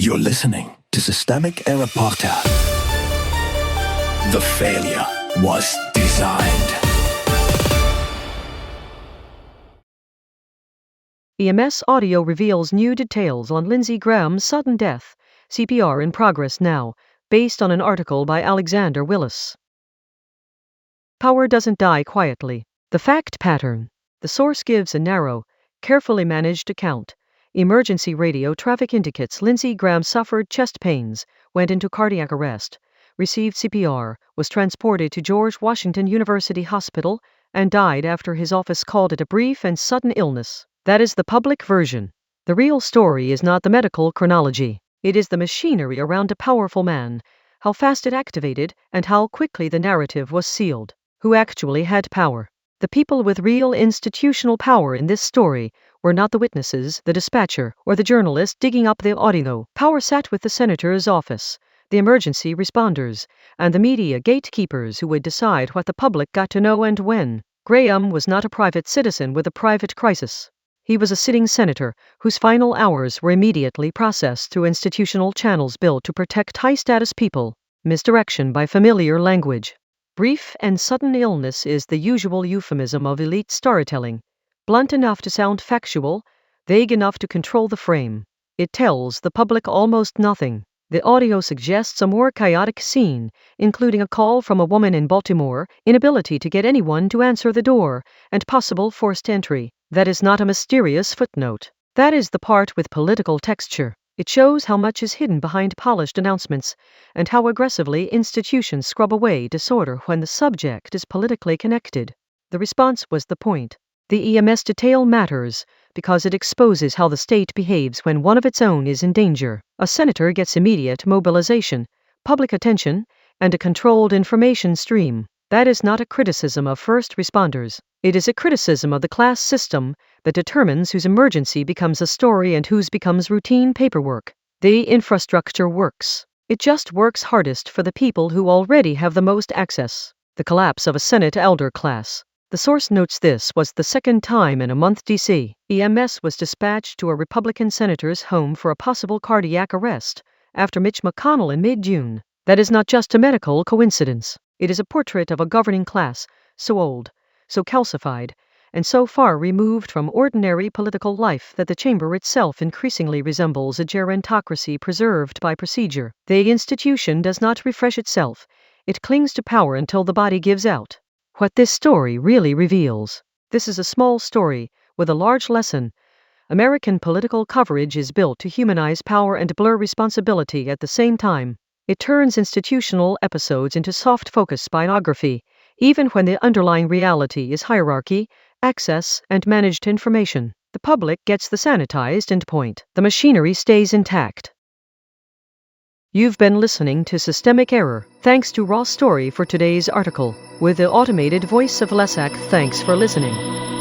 You're listening to Systemic Error Podcast. The failure was designed. EMS audio reveals new details on Lindsey Graham's sudden death. CPR in progress now, based on an article by Alexander Willis. Power doesn't die quietly. The fact pattern. The source gives a narrow, carefully managed account. Emergency radio traffic indicates Lindsey Graham suffered chest pains, went into cardiac arrest, received CPR, was transported to George Washington University Hospital, and died after his office called it a brief and sudden illness. That is the public version. The real story is not the medical chronology. It is the machinery around a powerful man, how fast it activated, and how quickly the narrative was sealed. Who actually had power? The people with real institutional power in this story were not the witnesses, the dispatcher, or the journalist digging up the audio. Power sat with the senator's office, the emergency responders, and the media gatekeepers who would decide what the public got to know and when. Graham was not a private citizen with a private crisis. He was a sitting senator whose final hours were immediately processed through institutional channels built to protect high-status people. Misdirection by familiar language. Brief and sudden illness is the usual euphemism of elite storytelling, blunt enough to sound factual, vague enough to control the frame. It tells the public almost nothing. The audio suggests a more chaotic scene, including a call from a woman in Baltimore, inability to get anyone to answer the door, and possible forced entry. That is not a mysterious footnote. That is the part with political texture. It shows how much is hidden behind polished announcements, and how aggressively institutions scrub away disorder when the subject is politically connected. The response was the point. The EMS detail matters, because it exposes how the state behaves when one of its own is in danger. A senator gets immediate mobilization, public attention, and a controlled information stream. That is not a criticism of first responders. It is a criticism of the class system that determines whose emergency becomes a story and whose becomes routine paperwork. The infrastructure works. It just works hardest for the people who already have the most access. The collapse of a Senate elder class. The source notes this was the second time in a month D.C. EMS was dispatched to a Republican senator's home for a possible cardiac arrest after Mitch McConnell in mid-June. That is not just a medical coincidence. It is a portrait of a governing class, so old, so calcified, and so far removed from ordinary political life that the chamber itself increasingly resembles a gerontocracy preserved by procedure. The institution does not refresh itself. It clings to power until the body gives out. What this story really reveals. This is a small story with a large lesson. American political coverage is built to humanize power and blur responsibility at the same time. It turns institutional episodes into soft-focus biography, even when the underlying reality is hierarchy, access, and managed information. The public gets the sanitized endpoint. The machinery stays intact. You've been listening to Systemic Error. Thanks to Raw Story for today's article. With the automated voice of Lesak, thanks for listening.